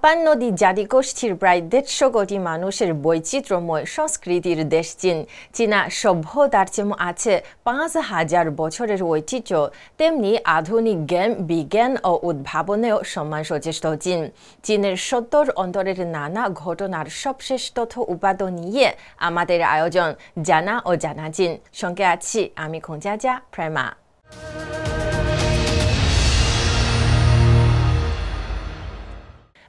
Japan নদী জাতিগোষ্ঠীর প্রায় 150 কোটি মানুষের বৈচিত্র্যময় সংস্কৃতির দেশ চীন। চীনা সভ্যতার যেমন আছে 5000 বছরের ঐতিহ্য, তেমনি আধুনিক জ্ঞান, বিজ্ঞান ও উদ্ভাবনেও সমান সচেষ্ট চীন। চীনের সত্তর অন্তরের নানা ঘটনার সবশেষ তথ্য উপাত্ত নিয়ে আমাদের আয়োজন জানা ও জানা চীন। সঙ্গে আছি আমি খোঁজাজা প্রেমা।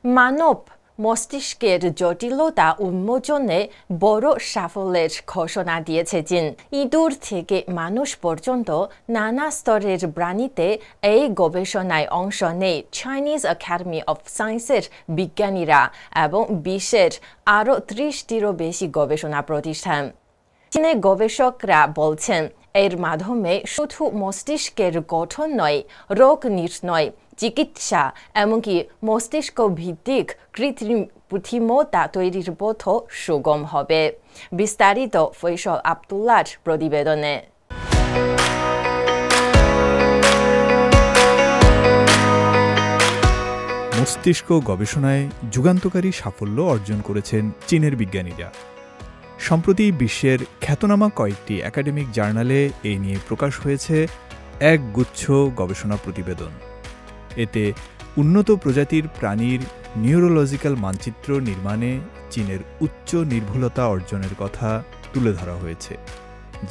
মানব মস্তিষ্কের জটিলতা উন্মোচনে বড় সাফল্যের ঘোষণা দিয়েছে চীন। ইঁদুর থেকে মানুষ পর্যন্ত নানা স্তরের প্রাণীতে এই গবেষণায় অংশ নেয় চাইনিজ একাডেমি অফ সায়েন্সের বিজ্ঞানীরা এবং বিশ্বের আরও 30টিরও বেশি গবেষণা প্রতিষ্ঠান। চীনের গবেষকরা বলছেন, এর মাধ্যমে শুধু মস্তিষ্কের গঠন নয়, রোগ নির্ণয়, চিকিৎসা এমনকি মস্তিষ্ক ভিত্তিক কৃত্রিম বুদ্ধিমত্তা তৈরির পথও সুগম হবে। বিস্তারিত ফয়সল আব্দুল্লাহর প্রতিবেদনে। মস্তিষ্ক গবেষণায় যুগান্তকারী সাফল্য অর্জন করেছেন চীনের বিজ্ঞানীরা। সম্প্রতি বিশ্বের খ্যাতনামা কয়েকটি একাডেমিক জার্নালে এই নিয়ে প্রকাশ হয়েছে এক গুচ্ছ গবেষণা প্রতিবেদন। এতে উন্নত প্রজাতির প্রাণীর নিউরোলজিক্যাল মানচিত্র নির্মাণে চীনের উচ্চ নির্ভুলতা অর্জনের কথা তুলে ধরা হয়েছে,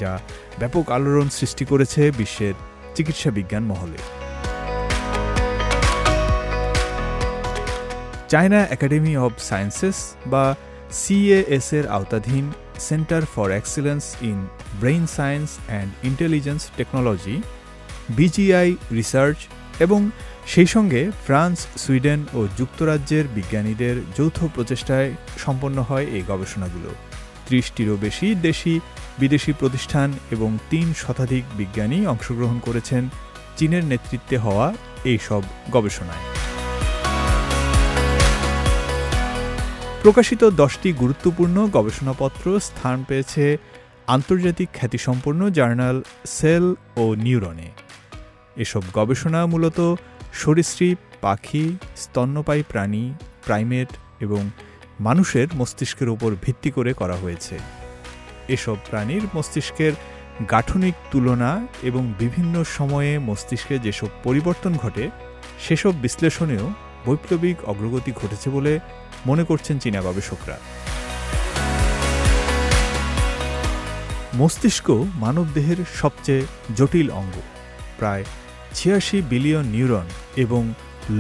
যা ব্যাপক আলোড়ন সৃষ্টি করেছে বিশ্বের চিকিৎসা বিজ্ঞান মহলে। চায়না একাডেমি অব সায়েন্সেস বা CAS এর আওতাধীন centre for excellence in brain science and intelligence technology BGI research এবং সেই সঙ্গে ফ্রান্স, সুইডেন ও যুক্তরাজ্যের বিজ্ঞানীদের যৌথ প্রচেষ্টায় সম্পন্ন হয় এই গবেষণাগুলো। 30টিরও বেশি দেশি বিদেশি প্রতিষ্ঠান এবং 3 শতাধিক বিজ্ঞানী অংশগ্রহণ করেছেন চীনের নেতৃত্বে হওয়া এই সব গবেষণায়। প্রকাশিত 10টি গুরুত্বপূর্ণ গবেষণাপত্র স্থান পেয়েছে আন্তর্জাতিক খ্যাতিসম্পন্ন জার্নাল সেল ও নিউরনে। এসব গবেষণা মূলত সরীসৃপ, পাখি, স্তন্যপায়ী প্রাণী, প্রাইমেট এবং মানুষের মস্তিষ্কের উপর ভিত্তি করে করা হয়েছে। এসব প্রাণীর মস্তিষ্কের গাঠনিক তুলনা এবং বিভিন্ন সময়ে মস্তিষ্কে যেসব পরিবর্তন ঘটে সেসব বিশ্লেষণেও বৈপ্লবিক অগ্রগতি ঘটেছে বলে মনে করছেন চীনা গবেষকরা। মস্তিষ্ক মানবদেহের সবচেয়ে জটিল অঙ্গ। প্রায় 86 বিলিয়ন নিউরন এবং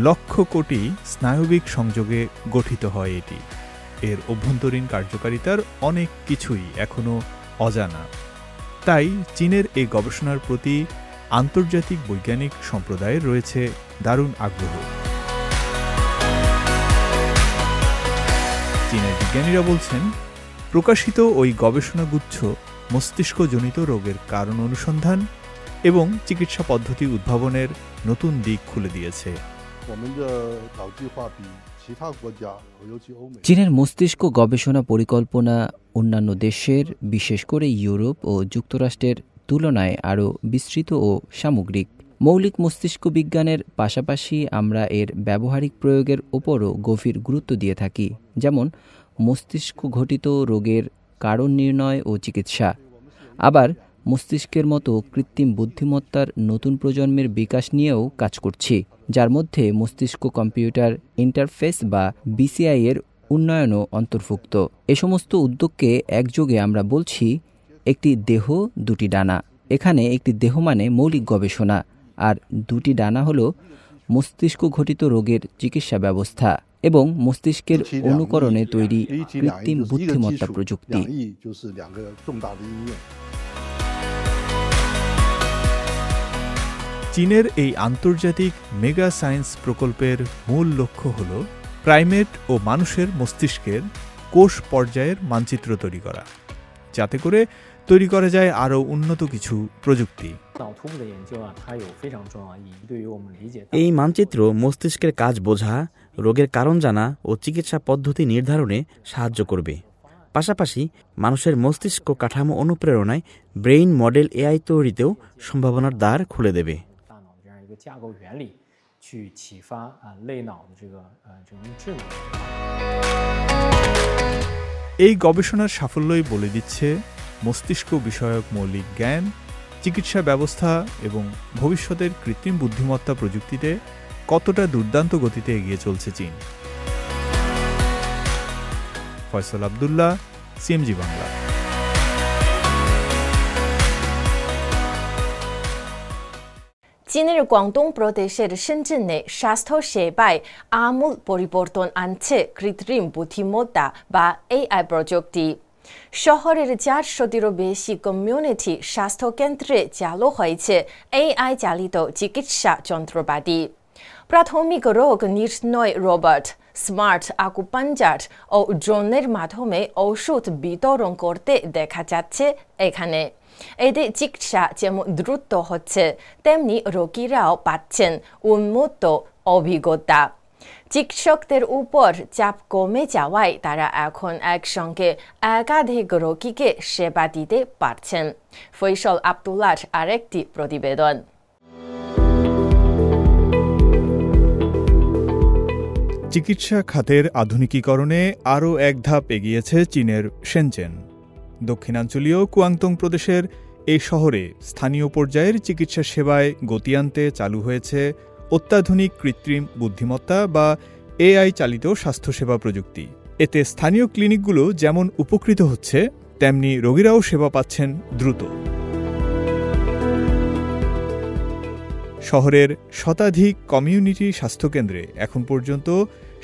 লক্ষ কোটি স্নায়বিক সংযোগে গঠিত হয় এটি। এর অভ্যন্তরীণ কার্যকারিতার অনেক কিছুই এখনও অজানা। তাই চীনের এই গবেষণার প্রতি আন্তর্জাতিক বৈজ্ঞানিক সম্প্রদায়ের রয়েছে দারুণ আগ্রহ। চীনের বিজ্ঞানীরা বলছেন, প্রকাশিত ওই গবেষণাগুচ্ছ মস্তিষ্কজনিত রোগের কারণ অনুসন্ধান এবং চিকিৎসা পদ্ধতি উদ্ভাবনের নতুন দিক খুলে দিয়েছে। চীনের মস্তিষ্ক গবেষণা পরিকল্পনা অন্যান্য দেশের, বিশেষ করে ইউরোপ ও যুক্তরাষ্ট্রের তুলনায় আরও বিস্তৃত ও সামগ্রিক। মৌলিক মস্তিষ্ক বিজ্ঞানের পাশাপাশি আমরা এর ব্যবহারিক প্রয়োগের ওপরও গভীর গুরুত্ব দিয়ে থাকি, যেমন মস্তিষ্ক ঘটিত রোগের কারণ নির্ণয় ও চিকিৎসা। আবার মস্তিষ্কের মতো কৃত্রিম বুদ্ধিমত্তার নতুন প্রজন্মের বিকাশ নিয়েও কাজ করছি, যার মধ্যে মস্তিষ্ক কম্পিউটার ইন্টারফেস বা BCI এর উন্নয়নও অন্তর্ভুক্ত। এ সমস্ত উদ্যোগকে একযোগে আমরা বলছি একটি দেহ দুটি ডানা। এখানে একটি দেহ মানে মৌলিক গবেষণা, আর দুটি ডানা হল মস্তিষ্ক ঘটিত রোগের চিকিৎসা ব্যবস্থা এবং মস্তিষ্কের অনুকরণে তৈরি কৃত্রিম বুদ্ধিমত্তা প্রযুক্তি। চীনের এই আন্তর্জাতিক মেগা সায়েন্স প্রকল্পের মূল লক্ষ্য হল প্রাইমেট ও মানুষের মস্তিষ্কের কোষ পর্যায়ের মানচিত্র তৈরি করা, যাতে করে তৈরি করা যায় আরও উন্নত কিছু প্রযুক্তি। এই মানচিত্র মস্তিষ্কের কাজ বোঝা, রোগের কারণ জানা ও চিকিৎসা পদ্ধতি নির্ধারণে সাহায্য করবে। পাশাপাশি মানুষের মস্তিষ্ক কাঠামো অনুপ্রেরণায় ব্রেইন মডেল AI তৈরিতেও সম্ভাবনার দ্বার খুলে দেবে। 去启发类脑的这个智能。এই গবেষণার সাফল্যই বলে দিচ্ছে মস্তিষ্ক বিষয়ক মৌলিক জ্ঞান, চিকিৎসা ব্যবস্থা এবং ভবিষ্যতের কৃত্রিম বুদ্ধিমত্তা প্রযুক্তিতে কতটা দুর্দান্ত গতিতে এগিয়ে চলছে চীন। ফয়সাল আব্দুল্লাহ, সিএমজি বাংলা। চীনের গুয়াংডং প্রদেশের শেনচেনে স্বাস্থ্য সেবায় আমূল পরিবর্তন আনছে কৃত্রিম বুদ্ধিমত্তা বা এআই প্রযুক্তি। শহরের 400টিরও বেশি কমিউনিটি স্বাস্থ্যকেন্দ্রে চালু হয়েছে এআই চালিত চিকিৎসা যন্ত্রপাতি। প্রাথমিক রোগ নির্ণয় রোবট, স্মার্ট আকুপাঞ্চার ও ড্রোনের মাধ্যমে ওষুধ বিতরণ করতে দেখা যাচ্ছে এখানে। এতে চিকিৎসা যেমন দ্রুত হচ্ছে, তেমনি রোগীরাও পাচ্ছেন উন্মুক্ত অভিজ্ঞতা। চিকিৎসকদের উপর চাপ কমে যাওয়ায় তারা এখন একসঙ্গে একাধিক রোগীকে সেবা দিতে পারছেন। ফয়সাল আব্দুল্লাহর আরেকটি প্রতিবেদন। চিকিৎসা খাতের আধুনিকীকরণে আরও এক ধাপ এগিয়েছে চীনের শেনচেন। দক্ষিণাঞ্চলীয় কুয়াংতং প্রদেশের এই শহরে স্থানীয় পর্যায়ের চিকিৎসা সেবায় গতি আনতে চালু হয়েছে অত্যাধুনিক কৃত্রিম বুদ্ধিমত্তা বা এআই চালিত স্বাস্থ্যসেবা প্রযুক্তি। এতে স্থানীয় ক্লিনিকগুলো যেমন উপকৃত হচ্ছে, তেমনি রোগীরাও সেবা পাচ্ছেন দ্রুত। শহরের শতাধিক কমিউনিটি স্বাস্থ্যকেন্দ্রে এখন পর্যন্ত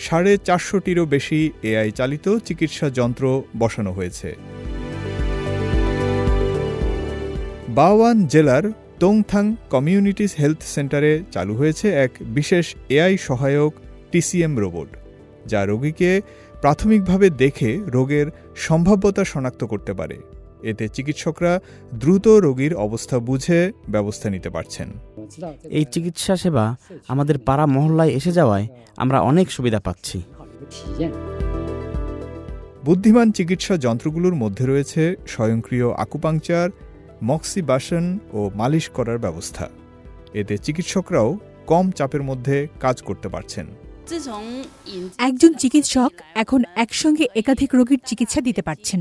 450টিরও বেশি এআই চালিত চিকিৎসা যন্ত্র বসানো হয়েছে। বাওয়ান জেলার তোংথাং কমিউনিটি হেলথ সেন্টারে চালু হয়েছে এক বিশেষ এআই সহায়ক টিসিএম রোবট, যা রোগীকে প্রাথমিকভাবে দেখে রোগের সম্ভাব্যতা শনাক্ত করতে পারে। এতে চিকিৎসকরা দ্রুত রোগীর অবস্থা বুঝে ব্যবস্থা নিতে পারছেন। এই চিকিৎসা সেবা আমাদের পাড়া মহল্লায় এসে যাওয়ায় আমরা অনেক সুবিধা পাচ্ছি। বুদ্ধিমান চিকিৎসা যন্ত্রগুলোর মধ্যে রয়েছে স্বয়ংক্রিয় আকুপাংচার, মক্সিবাসন ও মালিশ করার ব্যবস্থা। এতে চিকিৎসকরাও কম চাপের মধ্যে কাজ করতে পারছেন। একজন চিকিৎসক এখন একসঙ্গে একাধিক রোগীর চিকিৎসা দিতে পারছেন।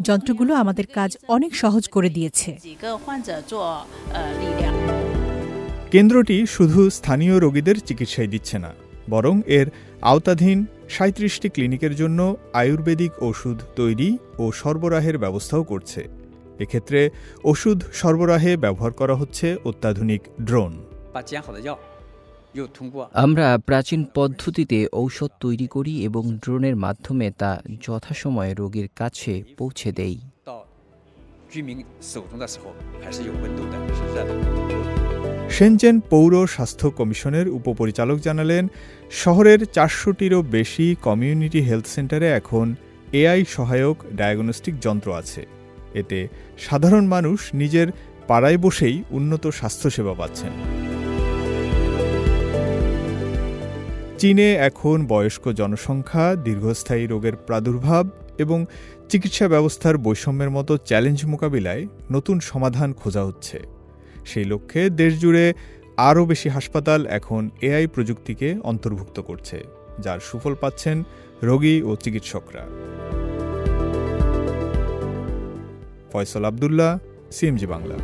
যন্ত্রগুলো আমাদের কাজ অনেক সহজ করে দিয়েছে। কেন্দ্রটি শুধু স্থানীয় রোগীদের চিকিৎসাই দিচ্ছে না, বরং এর আওতাধীন 37টি ক্লিনিকের জন্য আয়ুর্বেদিক ওষুধ তৈরি ও সরবরাহের ব্যবস্থাও করছে। এক্ষেত্রে ওষুধ সরবরাহে ব্যবহার করা হচ্ছে অত্যাধুনিক ড্রোন। আমরা প্রাচীন পদ্ধতিতে ঔষধ তৈরি করি এবং ড্রোনের মাধ্যমে তা যথাসময়ে রোগীর কাছে পৌঁছে দেই। শেনচেন পৌর স্বাস্থ্য কমিশনের উপপরিচালক জানালেন, শহরের 400টিরও বেশি কমিউনিটি হেলথ সেন্টারে এখন এআই সহায়ক ডায়াগনস্টিক যন্ত্র আছে। এতে সাধারণ মানুষ নিজের পাড়ায় বসেই উন্নত স্বাস্থ্যসেবা পাচ্ছেন। চীনে এখন বয়স্ক জনসংখ্যা, দীর্ঘস্থায়ী রোগের প্রাদুর্ভাব এবং চিকিৎসা ব্যবস্থার বৈষম্যের মতো চ্যালেঞ্জ মোকাবিলায় নতুন সমাধান খোঁজা হচ্ছে। সেই লক্ষ্যে দেশজুড়ে আরও বেশি হাসপাতাল এখন এআই প্রযুক্তিকে অন্তর্ভুক্ত করছে, যার সুফল পাচ্ছেন রোগী ও চিকিৎসকরা। ফয়সাল আব্দুল্লাহ, সিএমজি বাংলা।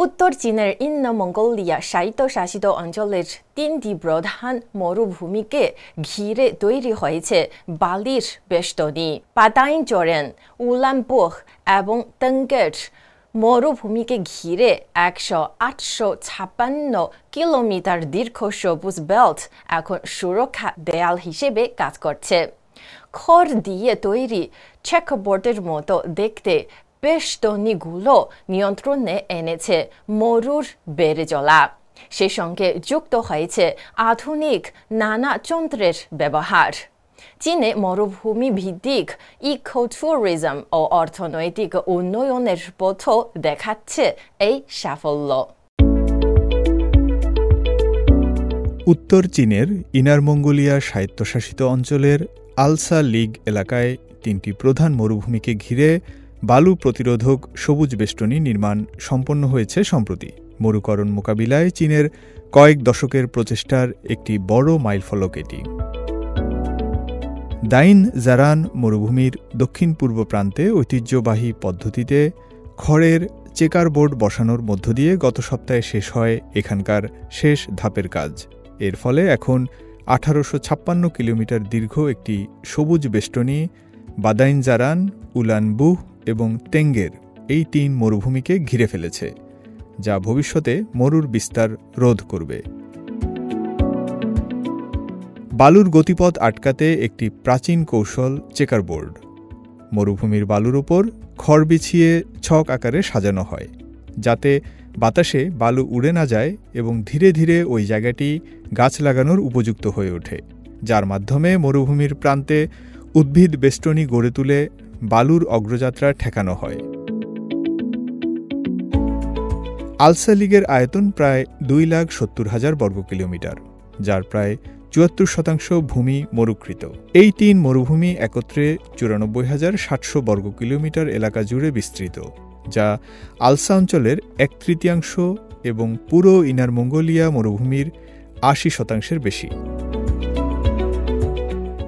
উত্তর চীনের ইন্না মঙ্গোলিয়া স্বায়ত্তশাসিত অঞ্চলের 3টি প্রধান মরুভূমিকে ঘিরে তৈরি হয়েছে বালির বেষ্টনী। পাতাইনজোরেন, উলানবুহ এবং তঙ্গের মরুভূমিকে ঘিরে 856 কিলোমিটার দীর্ঘ সবুজ বেল্ট এখন সুরক্ষা দেয়াল হিসেবে কাজ করছে। খড় দিয়ে তৈরি চেকবোর্ডের মতো দেখতে বেষ্টনীগুলো নিয়ন্ত্রণে এনেছে মরুর বেড়ে চলা। সে সঙ্গে যুক্ত হয়েছে আধুনিক নানা যন্ত্রের ব্যবহার। চীনে মরুভূমি ভিত্তিক ইকোট্যুরিজম ও অর্থনৈতিক উন্নয়নের পথও দেখাচ্ছে এই সাফল্য। উত্তর চীনের ইনার মঙ্গোলিয়া স্বায়ত্তশাসিত অঞ্চলের আলসা লিগ এলাকায় 3টি প্রধান মরুভূমিকে ঘিরে বালু প্রতিরোধক সবুজ বেষ্টনী নির্মাণ সম্পন্ন হয়েছে সম্প্রতি। মরুকরণ মোকাবিলায় চীনের কয়েক দশকের প্রচেষ্টার একটি বড় মাইলফলক এটি। দাইন জারান মরুভূমির দক্ষিণ পূর্ব প্রান্তে ঐতিহ্যবাহী পদ্ধতিতে খড়ের চেকারবোর্ড বসানোর মধ্য দিয়ে গত সপ্তাহে শেষ হয় এখানকার শেষ ধাপের কাজ। এর ফলে এখন 1856 কিলোমিটার দীর্ঘ একটি সবুজ বেষ্টনী বাদাইন জারান, উলানবুহ এবং তেঙ্গের এই 3 মরুভূমিকে ঘিরে ফেলেছে, যা ভবিষ্যতে মরুর বিস্তার রোধ করবে। বালুর গতিপথ আটকাতে একটি প্রাচীন কৌশল চেকারবোর্ড। মরুভূমির বালুর ওপর খড় বিছিয়ে ছক আকারে সাজানো হয়, যাতে বাতাসে বালু উড়ে না যায় এবং ধীরে ধীরে ওই জায়গাটি গাছ লাগানোর উপযুক্ত হয়ে ওঠে, যার মাধ্যমে মরুভূমির প্রান্তে উদ্ভিদ বেষ্টনী গড়ে তুলে বালুর অগ্রযাত্রা ঠেকানো হয়। আলসালিগের আয়তন প্রায় 2,70,000 বর্গ কিলোমিটার, যার প্রায় 74% ভূমি মরুকৃত। এই 3 মরুভূমি একত্রে 94,700 বর্গ কিলোমিটার এলাকা জুড়ে বিস্তৃত, যা আলসা অঞ্চলের 1/3 এবং পুরো ইনার মঙ্গোলিয়া মরুভূমির 80% বেশি।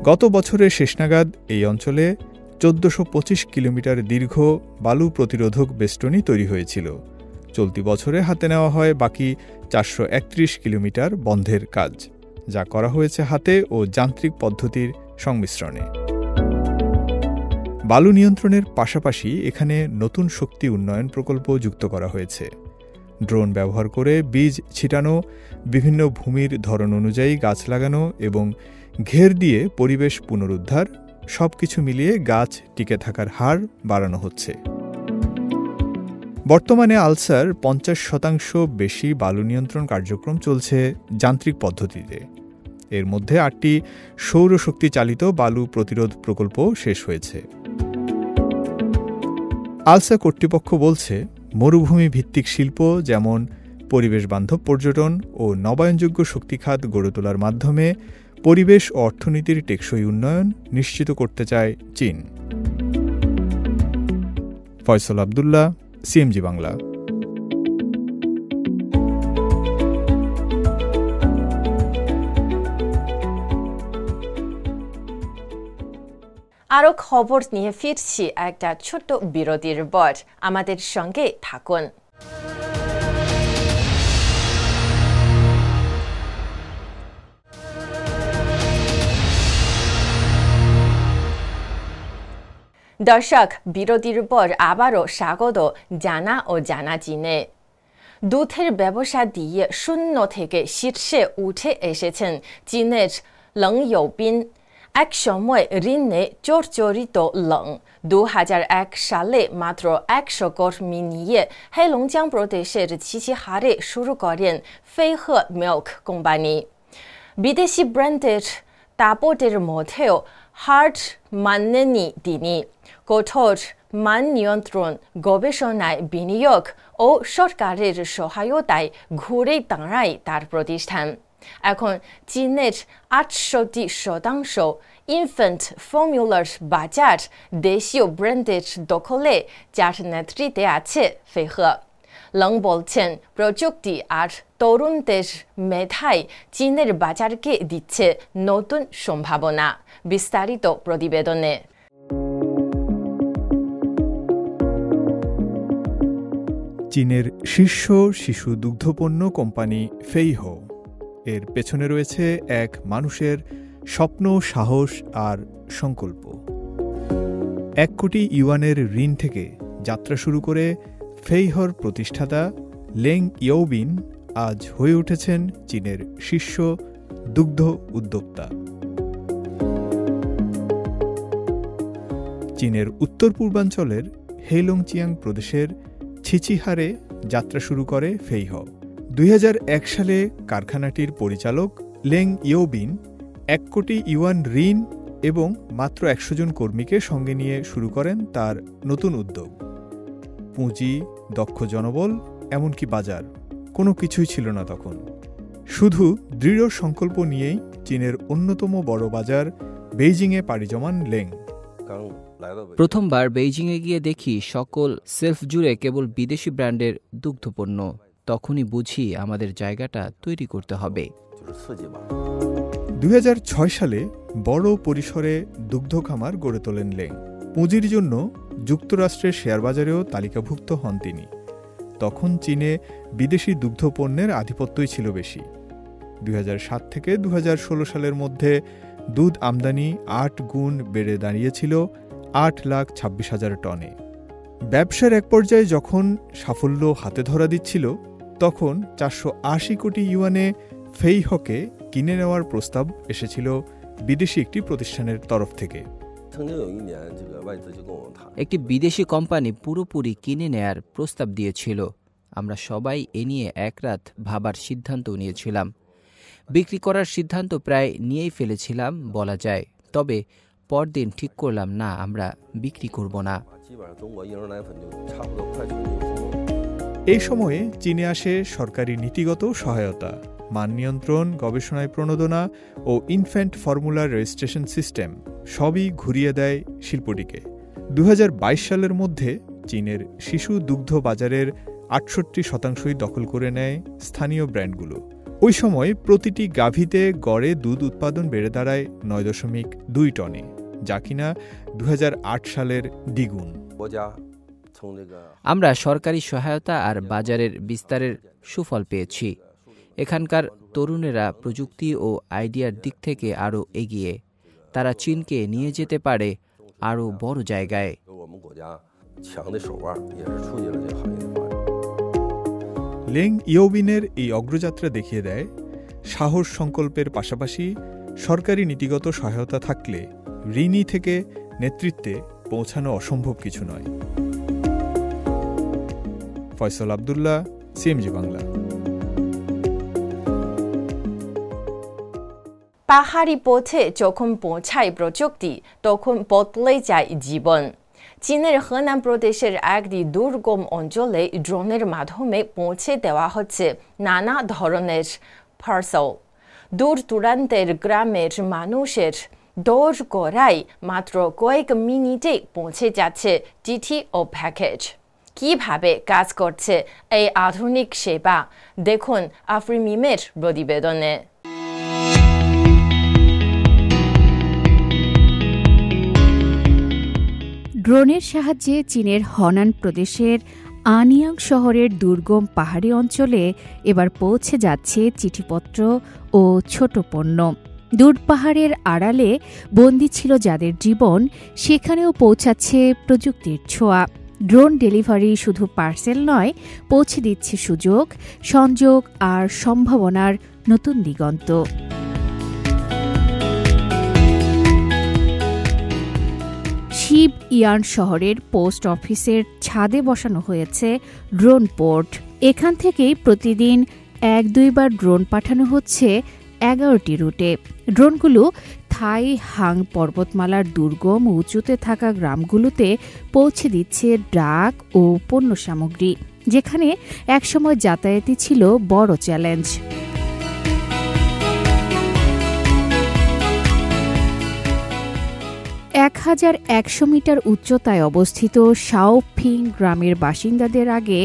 গত বছরের শেষ নাগাদ এই অঞ্চলে 1425 কিলোমিটার দীর্ঘ বালু প্রতিরোধক বেষ্টনী তৈরি হয়েছিল। চলতি বছরে হাতে নেওয়া হয় বাকি 431 কিলোমিটার বন্ধের কাজ, যা করা হয়েছে হাতে ও যান্ত্রিক পদ্ধতির সংমিশ্রণে। বালু নিয়ন্ত্রণের পাশাপাশি এখানে নতুন শক্তি উন্নয়ন প্রকল্প যুক্ত করা হয়েছে। ড্রোন ব্যবহার করে বীজ ছিটানো, বিভিন্ন ভূমির ধরন অনুযায়ী গাছ লাগানো এবং ঘের দিয়ে পরিবেশ পুনরুদ্ধার, সবকিছু মিলিয়ে গাছ টিকে থাকার হার বাড়ানো হচ্ছে। বর্তমানে আলসার 50% বেশি বালু নিয়ন্ত্রণ কার্যক্রম চলছে যান্ত্রিক পদ্ধতিতে। এর মধ্যে 8টি সৌরশক্তি চালিত বালু প্রতিরোধ প্রকল্প শেষ হয়েছে। আলসা কর্তৃপক্ষ বলছে, মরুভূমি ভিত্তিক শিল্প যেমন পরিবেশ বান্ধব পর্যটন ও নবায়নযোগ্য শক্তি খাত গড়ে তোলার মাধ্যমে পরিবেশ ও অর্থনীতির টেকসই উন্নয়ন নিশ্চিত করতে চায় চীন। ফয়সল আব্দুল্লাহ, সিএমজি বাংলা। আরও খবর নিয়ে ফিরছি একটা ছোট্ট বিরতির পর। আমাদের সঙ্গে থাকুন। দর্শক, বিরতির পর আবারও স্বাগত জানা ও জানা চীনে। দুধের ব্যবসা দিয়ে শূন্য থেকে শীর্ষে উঠে এসেছেন চীনের লং ইউবিন। এক সময় ঋণে জর্জরিত লং 2001 সালে মাত্র 100 কর্মী নিয়ে হেলংজিয়াং প্রদেশের চিচিহারে শুরু করেন ফেইহে মিল্ক কোম্পানি। বিদেশি ব্র্যান্ডের তাপদের মধ্যেও হার মানেননি তিনি। কঠোর মান নিয়ন্ত্রণ, গবেষণায় বিনিয়োগ ও সরকারের সহায়তায় ঘুরে দাঁড়ায় তার প্রতিষ্ঠান। এখন চীনের 68% ইনফ্যান্ট ফর্মুলার বাজার দেশীয় ব্র্যান্ডের দখলে, যার নেতৃত্বে আছে ফেইহে। লং বলছেন, প্রযুক্তি আর তরুণদের মেধায় চীনের বাজারকে দিচ্ছে নতুন সম্ভাবনা। বিস্তারিত প্রতিবেদনে। চীনের শীর্ষ শিশু দুগ্ধপণ্য কোম্পানি ফেইহো। এর পেছনে রয়েছে এক মানুষের স্বপ্ন, সাহস আর সংকল্প। 1 কোটি ইউয়ানের ঋণ থেকে যাত্রা শুরু করে ফেইহোর প্রতিষ্ঠাতা লেং ইউবিন আজ হয়ে উঠেছেন চীনের শীর্ষ দুগ্ধ উদ্যোক্তা। চীনের উত্তর পূর্বাঞ্চলের হেলংজিয়াং প্রদেশের চিচিহারে যাত্রা শুরু করে ফেইহো। 2001 সালে কারখানাটির পরিচালক লেং ইউবিন 1 কোটি ইউয়ান ঋণ এবং মাত্র 100 জন কর্মীকে সঙ্গে নিয়ে শুরু করেন তার নতুন উদ্যোগ। পুঁজি, দক্ষ জনবল, এমনকি বাজার, কোনো কিছুই ছিল না তখন। শুধু দৃঢ় সংকল্প নিয়েই চীনের অন্যতম বড় বাজার বেইজিংয়ে পাড়ি জমান লেং। প্রথমবার বেইজিংয়ে গিয়ে দেখি সকল সেলফ জুড়ে কেবল বিদেশি ব্র্যান্ডের দুগ্ধপণ্য। তখনই বুঝি আমাদের জায়গাটা তৈরি করতে হবে। 2006 সালে বড় পরিসরে দুগ্ধ খামার গড়ে তোলেন লেং। পুঁজির জন্য যুক্তরাষ্ট্রের শেয়ারবাজারেও তালিকাভুক্ত হন তিনি। তখন চীনে বিদেশি দুগ্ধপণ্যের আধিপত্যই ছিল বেশি। 2007 থেকে 2016 সালের মধ্যে দুধ আমদানি 8 গুণ বেড়ে দাঁড়িয়েছিল 8,26,000 টনে। ব্যবসার এক পর্যায়ে যখন সাফল্য হাতে ধরা দিচ্ছিল, তখন 480 কোটি ইউয়ানে ফেইহকে কিনে নেওয়ার প্রস্তাব এসেছিল বিদেশি একটি প্রতিষ্ঠানের তরফ থেকে। একটি বিদেশি কোম্পানি পুরোপুরি কিনে নেয়ার প্রস্তাব দিয়েছিল। আমরা সবাই এ নিয়ে এক রাত ভাবার সিদ্ধান্ত নিয়েছিলাম। বিক্রি করার সিদ্ধান্ত প্রায় নিয়েই ফেলেছিলাম বলা যায়। তবে পরদিন ঠিক করলাম, না, আমরা বিক্রি করব না। এই সময়ে চীনে আসে সরকারি নীতিগত সহায়তা, মান নিয়ন্ত্রণ, গবেষণায় প্রণোদনা ও ইনফ্যান্ট ফর্মুলা রেজিস্ট্রেশন সিস্টেম সবই ঘুরিয়ে দেয় শিল্পটিকে। 2022 সালের মধ্যে চীনের শিশু দুগ্ধ বাজারের 68% দখল করে নেয় স্থানীয় ব্র্যান্ডগুলো। ওই সময় প্রতিটি গাভীতে গড়ে দুধ উৎপাদন বেড়ে দাঁড়ায় 9.2 টনে, যা কিনা 2008 সালের দ্বিগুণ। আমরা সরকারি সহায়তা আর বাজারের বিস্তারের সুফল পেয়েছি। এখানকার তরুণেরা প্রযুক্তি ও আইডিয়ার দিক থেকে আরও এগিয়ে। তারা চীনকে নিয়ে যেতে পারে আরও বড় জায়গায়। লেং ইয়োবিনের এই অগ্রযাত্রা দেখিয়ে দেয়, সাহস সংকল্পের পাশাপাশি সরকারি নীতিগত সহায়তা থাকলে ঋণী থেকে নেতৃত্বে পৌঁছানো অসম্ভব কিছু নয়। ফয়সাল আব্দুল্লাহ, সিএমজি বাংলা। পাহাড়ি পথে যখন পৌঁছায় প্রযুক্তি, তখন বদলে যায় জীবন। চীনের হেনান প্রদেশের একটি দুর্গম অঞ্চলে ড্রোনের মাধ্যমে পৌঁছে দেওয়া হচ্ছে নানা ধরনের পার্সেল। দূর দূরান্তের গ্রামের মানুষের দৌড় গড়ায় মাত্র কয়েক মিনিটে পৌঁছে যাচ্ছে চিঠি ও প্যাকেজ। কিভাবে কাজ করছে এই আধুনিক সেবা, দেখুন আফরিন মিমের প্রতিবেদনে। ড্রোনের সাহায্যে চীনের হনান প্রদেশের আনিয়াং শহরের দুর্গম পাহাড়ি অঞ্চলে এবার পৌঁছে যাচ্ছে চিঠিপত্র ও ছোট পণ্য। দূর পাহাড়ের আড়ালে বন্দী ছিল যাদের জীবন, সেখানেও পৌঁছাচ্ছে প্রযুক্তির ছোঁয়া। ড্রোন ডেলিভারি শুধু পার্সেল নয়, পৌঁছে দিচ্ছে সুযোগ, সংযোগ আর সম্ভাবনার নতুন দিগন্ত। শিব ইয়ান শহরের পোস্ট অফিসের ছাদে বসানো হয়েছে ড্রোন পোর্ট। এখান থেকেই প্রতিদিন 1-2 বার ড্রোন পাঠানো হচ্ছে 11টি রুটে। ড্রোনগুলো থাই হাং পর্বতমালার দুর্গম উঁচুতে থাকা গ্রামগুলোতে পৌঁছে দিচ্ছে ডাক ও পণ্য সামগ্রী, যেখানে একসময় যাতায়াতই ছিল বড় চ্যালেঞ্জ। (1100 মিটার উচ্চতায় অবস্থিত শাওফিং গ্রামের বাসিন্দাদের আগে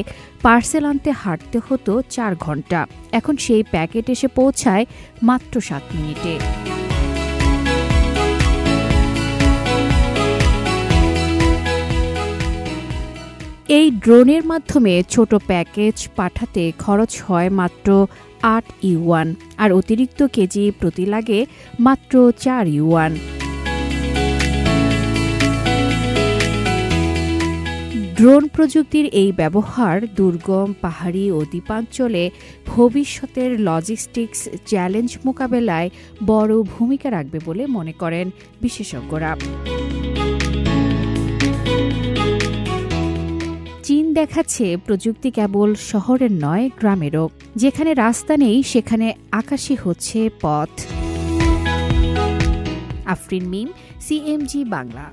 পার্সেল আনতে হাঁটতে হতো 4 ঘন্টা। এখন সেই প্যাকেট এসে পৌঁছায় মাত্র 7 মিনিটে। এই ড্রোনের মাধ্যমে ছোট প্যাকেজ পাঠাতে খরচ হয় মাত্র 8 ইউয়ান, আর অতিরিক্ত কেজি প্রতি লাগে মাত্র 4 ইউয়ান। ড্রোন প্রযুক্তির এই ব্যবহার দুর্গম পাহাড়ি ও দ্বীপাঞ্চলে ভবিষ্যতের লজিস্টিক্স চ্যালেঞ্জ মোকাবেলায় বড় ভূমিকা রাখবে বলে মনে করেন বিশেষজ্ঞরা। চীন দেখাচ্ছে প্রযুক্তি কেবল শহরের নয়, গ্রামেরও। যেখানে রাস্তা নেই সেখানে আকাশে হচ্ছে পথ। আফরিন মিম, সিএমজি বাংলা।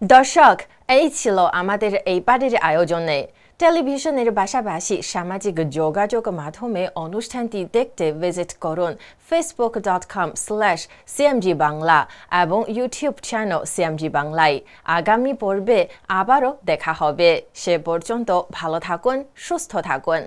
দর্শক, এই ছিল আমাদের এইবারের আয়োজনে। টেলিভিশনের পাশাপাশি সামাজিক যোগাযোগ মাধ্যমে অনুষ্ঠানটি দেখতে ভিজিট করুন facebook.com/cmg বাংলা এবং ইউটিউব চ্যানেল সিএমজি বাংলায়। আগামী পর্বে আবারও দেখা হবে। সে পর্যন্ত ভালো থাকুন, সুস্থ থাকুন।